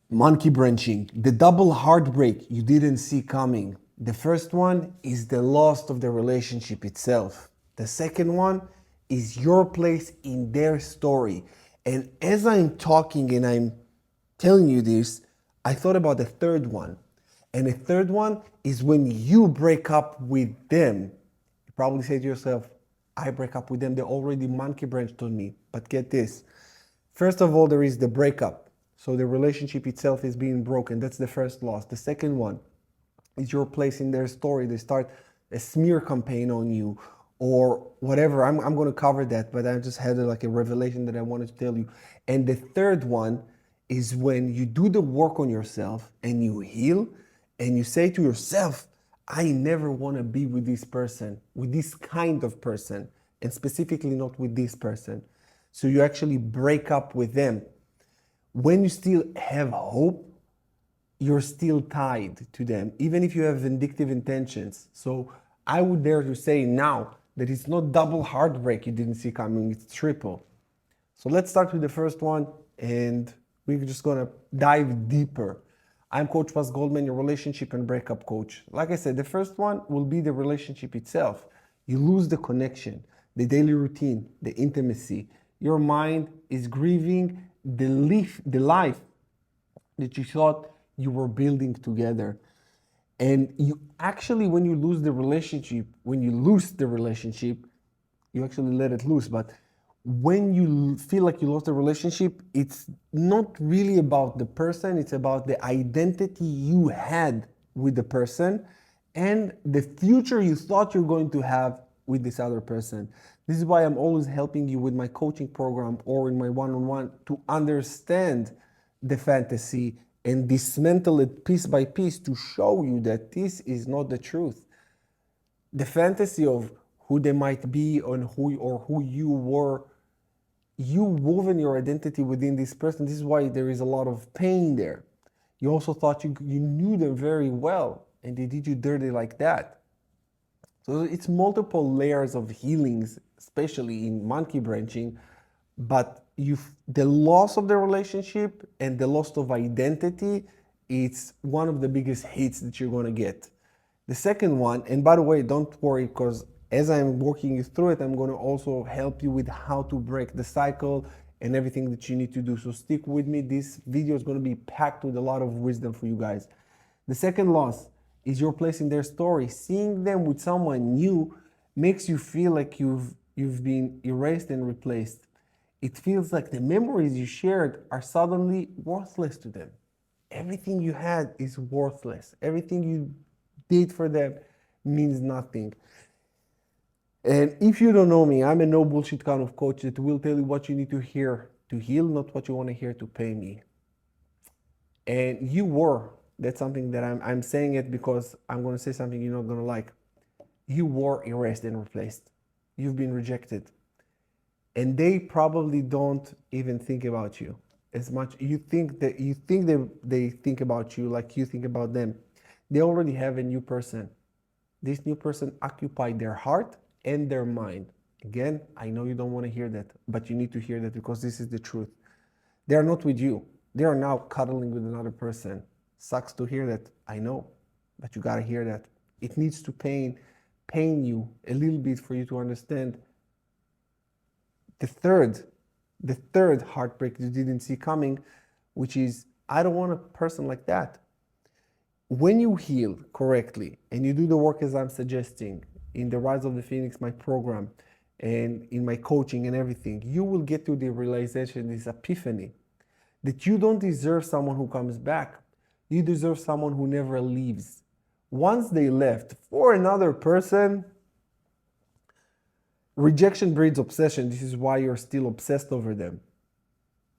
Monkey branching, the double heartbreak you didn't see coming. The first one is the loss of the relationship itself. The second one is your place in their story. And as I'm talking and I'm telling you this, I thought about the third one. And the third one is when you break up with them. You probably say to yourself, I break up with them, they already monkey branched on me. But get this. First of all, there is the breakup. So the relationship itself is being broken. That's the first loss. The second one is your place in their story. They start a smear campaign on you or whatever. I'm going to cover that, but I just had like a revelation that I wanted to tell you. And the third one is when you do the work on yourself and you heal and you say to yourself, I never want to be with this person, with this kind of person, and specifically not with this person. So you actually break up with them. When you still have hope, you're still tied to them, even if you have vindictive intentions. So I would dare to say now that it's not double heartbreak you didn't see coming, it's triple. So let's start with the first one, and we're just gonna dive deeper. I'm Coach Goldman, your relationship and breakup coach. Like I said, the first one will be the relationship itself. You lose the connection, the daily routine, the intimacy. Your mind is grieving the life that you thought you were building together. And you actually, when you lose the relationship, you actually let it loose. But when you feel like you lost the relationship, it's not really about the person, it's about the identity you had with the person and the future you thought you're going to have with this other person. This is why I'm always helping you with my coaching program or in my one-on-one to understand the fantasy and dismantle it piece by piece to show you that this is not the truth. The fantasy of who they might be and who you were, you woven your identity within this person. This is why there is a lot of pain there. You also thought you knew them very well and they did you dirty like that. So it's multiple layers of healings, especially in monkey branching, but the loss of the relationship and the loss of identity, it's one of the biggest hits that you're gonna get. The second one, and by the way, don't worry, because as I'm walking you through it, I'm gonna also help you with how to break the cycle and everything that you need to do. So stick with me. This video is gonna be packed with a lot of wisdom for you guys. The second loss is your place in their story. Seeing them with someone new makes you feel like you've been erased and replaced. It feels like the memories you shared are suddenly worthless to them. Everything you had is worthless. Everything you did for them means nothing. And if you don't know me, I'm a no bullshit kind of coach that will tell you what you need to hear to heal, not what you want to hear to pay me. And that's something that I'm saying it because I'm going to say something you're not going to like. You were erased and replaced. You've been rejected. And they probably don't even think about you as much. You think they think about you like you think about them. They already have a new person. This new person occupied their heart and their mind. Again, I know you don't want to hear that, but you need to hear that because this is the truth. They are not with you. They are now cuddling with another person. Sucks to hear that, I know, but you gotta hear that. It needs to pain you a little bit for you to understand the third heartbreak you didn't see coming, which is, I don't want a person like that. When you heal correctly and you do the work as I'm suggesting in the Rise of the Phoenix, my program, and in my coaching and everything, you will get to the realization, this epiphany, that you don't deserve someone who comes back. You deserve someone who never leaves. Once they left for another person, rejection breeds obsession. This is why you're still obsessed over them.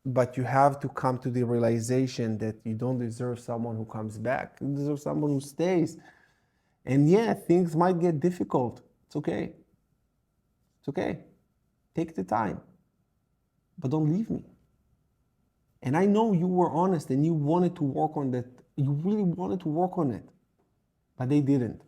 But you have to come to the realization that you don't deserve someone who comes back. You deserve someone who stays. And yeah, things might get difficult. It's okay. It's okay. Take the time. But don't leave me. And I know you were honest and you wanted to work on that. You really wanted to work on it. But they didn't.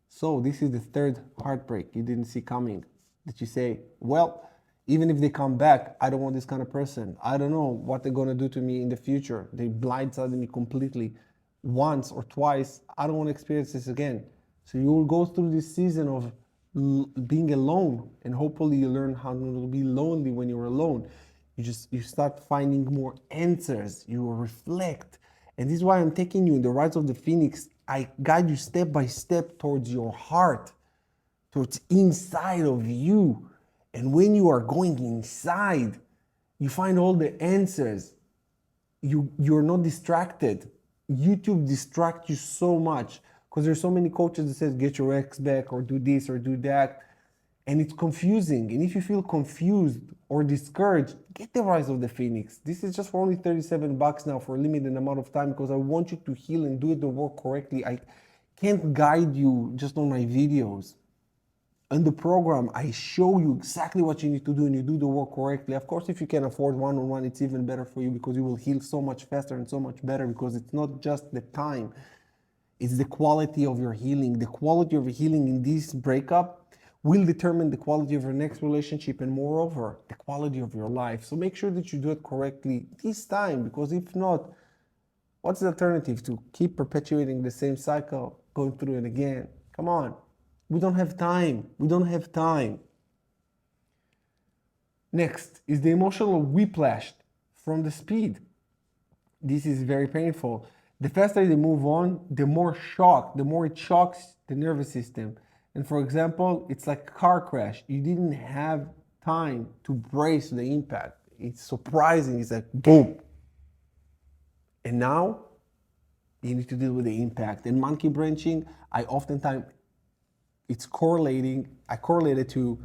So this is the third heartbreak you didn't see coming. That you say, well, Even if they come back, I don't want this kind of person. I don't know what they're gonna do to me in the future. They blindsided me completely once or twice. I don't want to experience this again. So you will go through this season of being alone, and hopefully you learn how not to be lonely when you're alone. You start finding more answers. You will reflect, and this is why I'm taking you in the Rise of the Phoenix. I guide you step by step towards your heart, towards inside of you. And when you are going inside, you find all the answers. You're not distracted. YouTube distracts you so much because there's so many coaches that says get your ex back or do this or do that, and it's confusing. And if you feel confused or discouraged, get the Rise of the Phoenix. This is just for only $37 now for a limited amount of time because I want you to heal and do the work correctly. I can't guide you just on my videos. In the program, I show you exactly what you need to do and you do the work correctly. Of course, if you can afford one-on-one, it's even better for you because you will heal so much faster and so much better because it's not just the time, it's the quality of your healing. The quality of your healing in this breakup will determine the quality of your next relationship and moreover, the quality of your life. So make sure that you do it correctly this time because if not, what's the alternative to keep perpetuating the same cycle, going through it again? Come on. We don't have time. We don't have time. Next is the emotional whiplash from the speed. This is very painful. The faster they move on, the more it shocks the nervous system. And for example, it's like a car crash. You didn't have time to brace the impact. It's surprising. It's like boom. And now you need to deal with the impact. And monkey branching, I correlate it to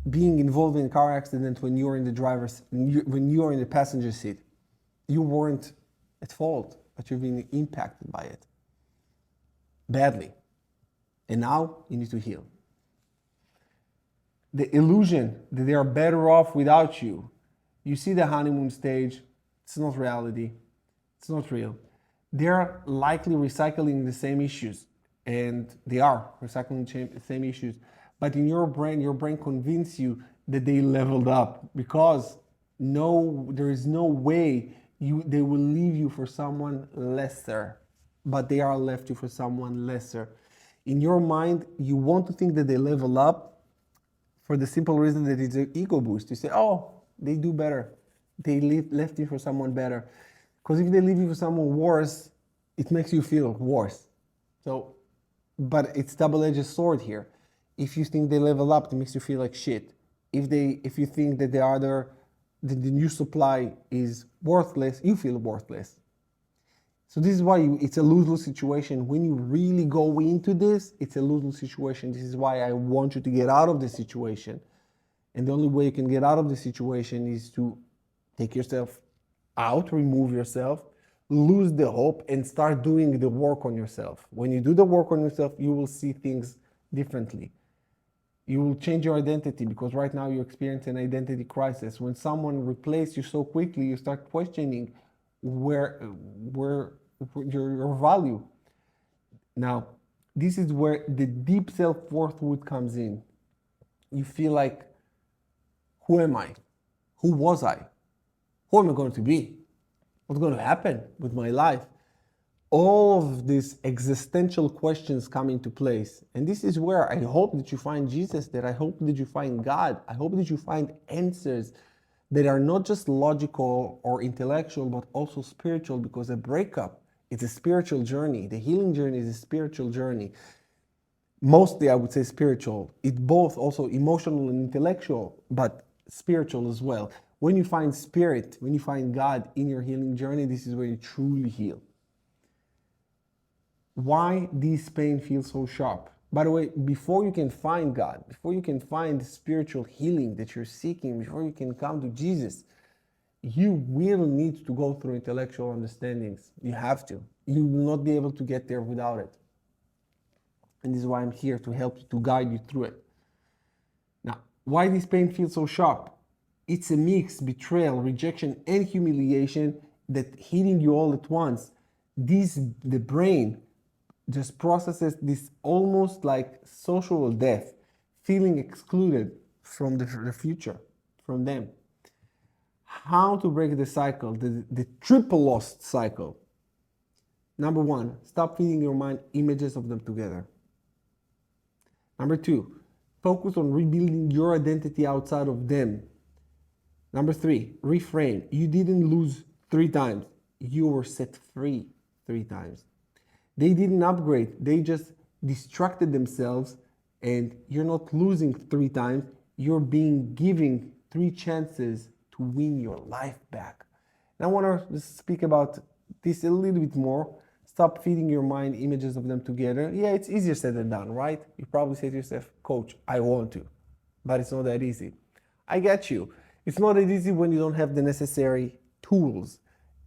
being involved in a car accident when you're in the passenger seat. You weren't at fault, but you've been impacted by it badly. And now you need to heal. The illusion that they are better off without you. You see the honeymoon stage, it's not reality, it's not real. They're likely recycling the same issues. And they are recycling the same issues. But in your brain convinces you that they leveled up because there is no way they will leave you for someone lesser, but they are left you for someone lesser. In your mind, you want to think that they level up for the simple reason that it's an ego boost. You say, oh, they do better. They left you for someone better. Because if they leave you for someone worse, it makes you feel worse. So, but it's double-edged sword here. If you think they level up, it makes you feel like shit. If you think that the new supply is worthless, you feel worthless. So this is why it's a lose-lose situation. When you really go into this, it's a lose-lose situation. This is why I want you to get out of the situation. And the only way you can get out of the situation is to take yourself out, remove yourself, lose the hope, and start doing the work on yourself. When you do the work on yourself, you will see things differently. You will change your identity because right now you experience an identity crisis. When someone replaces you so quickly, you start questioning where your value. Now, this is where the deep self-worth comes in. You feel like, who am I? Who was I? Who am I going to be? What's going to happen with my life? All of these existential questions come into place. And this is where I hope that you find Jesus, that I hope that you find God. I hope that you find answers that are not just logical or intellectual, but also spiritual, because a breakup is a spiritual journey. The healing journey is a spiritual journey. Mostly, I would say spiritual. It's both also emotional and intellectual, but spiritual as well. When you find spirit, when you find God in your healing journey, this is where you truly heal. Why this pain feels so sharp? By the way, before you can find God, before you can find the spiritual healing that you're seeking, before you can come to Jesus, you will need to go through intellectual understandings. You have to. You will not be able to get there without it. And this is why I'm here to help you, to guide you through it. Now, why this pain feels so sharp? It's a mix, betrayal, rejection, and humiliation that hitting you all at once. The brain just processes this almost like social death, feeling excluded, from the future, from them. How to break the cycle, the triple lost cycle. Number one, stop feeding your mind images of them together. Number two, focus on rebuilding your identity outside of them. Number three, reframe. You didn't lose 3 times. You were set free 3 times. They didn't upgrade. They just distracted themselves, and you're not losing 3 times. You're being given 3 chances to win your life back. And I want to speak about this a little bit more. Stop feeding your mind images of them together. Yeah, it's easier said than done, right? You probably say to yourself, Coach, I want to, but it's not that easy. I get you. It's not that easy when you don't have the necessary tools.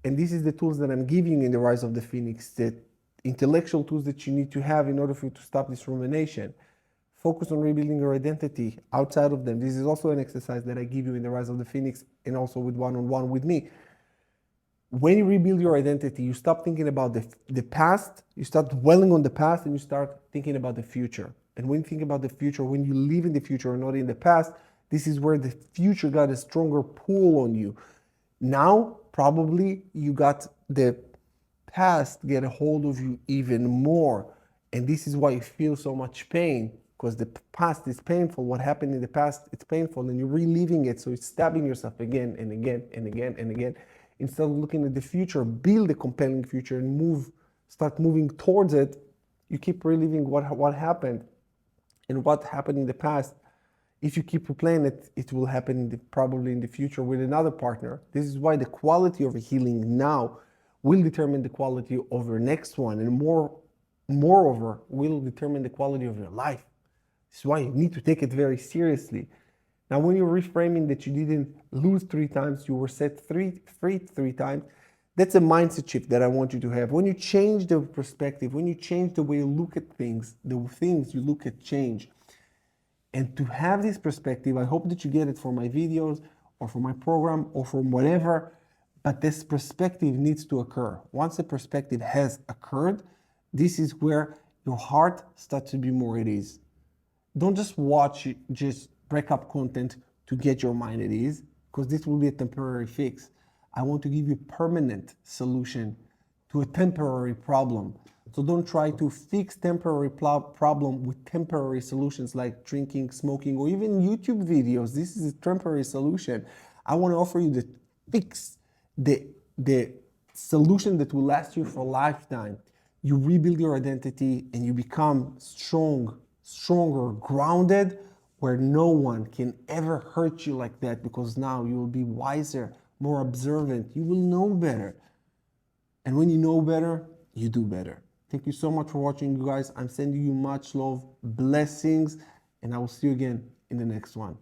And this is the tools that I'm giving you in the Rise of the Phoenix, the intellectual tools that you need to have in order for you to stop this rumination. Focus on rebuilding your identity outside of them. This is also an exercise that I give you in the Rise of the Phoenix and also with one-on-one with me. When you rebuild your identity, you stop thinking about the past, you start dwelling on the past, and you start thinking about the future. And when you think about the future, when you live in the future and not in the past, this is where the future got a stronger pull on you. Now, probably you got the past get a hold of you even more. And this is why you feel so much pain, because the past is painful. What happened in the past, it's painful, and you're reliving it. So it's stabbing yourself again and again and again and again. Instead of looking at the future, build a compelling future and start moving towards it. You keep reliving what happened and what happened in the past. If you keep replaying it, it will happen probably in the future with another partner. This is why the quality of a healing now will determine the quality of your next one, and moreover, will determine the quality of your life. This is why you need to take it very seriously. Now, when you're reframing that you didn't lose 3 times, you were set free 3 times, that's a mindset shift that I want you to have. When you change the perspective, when you change the way you look at things, the things you look at change. And to have this perspective, I hope that you get it from my videos or from my program or from whatever, but this perspective needs to occur. Once the perspective has occurred, this is where your heart starts to be more at ease. Don't just watch just breakup content to get your mind at ease, because this will be a temporary fix. I want to give you a permanent solution to a temporary problem. So don't try to fix temporary problem with temporary solutions like drinking, smoking, or even YouTube videos. This is a temporary solution. I want to offer you the fix, the solution that will last you for a lifetime. You rebuild your identity and you become stronger, grounded, where no one can ever hurt you like that, because now you will be wiser, more observant. You will know better. And when you know better, you do better. Thank you so much for watching, you guys. I'm sending you much love, blessings, and I will see you again in the next one.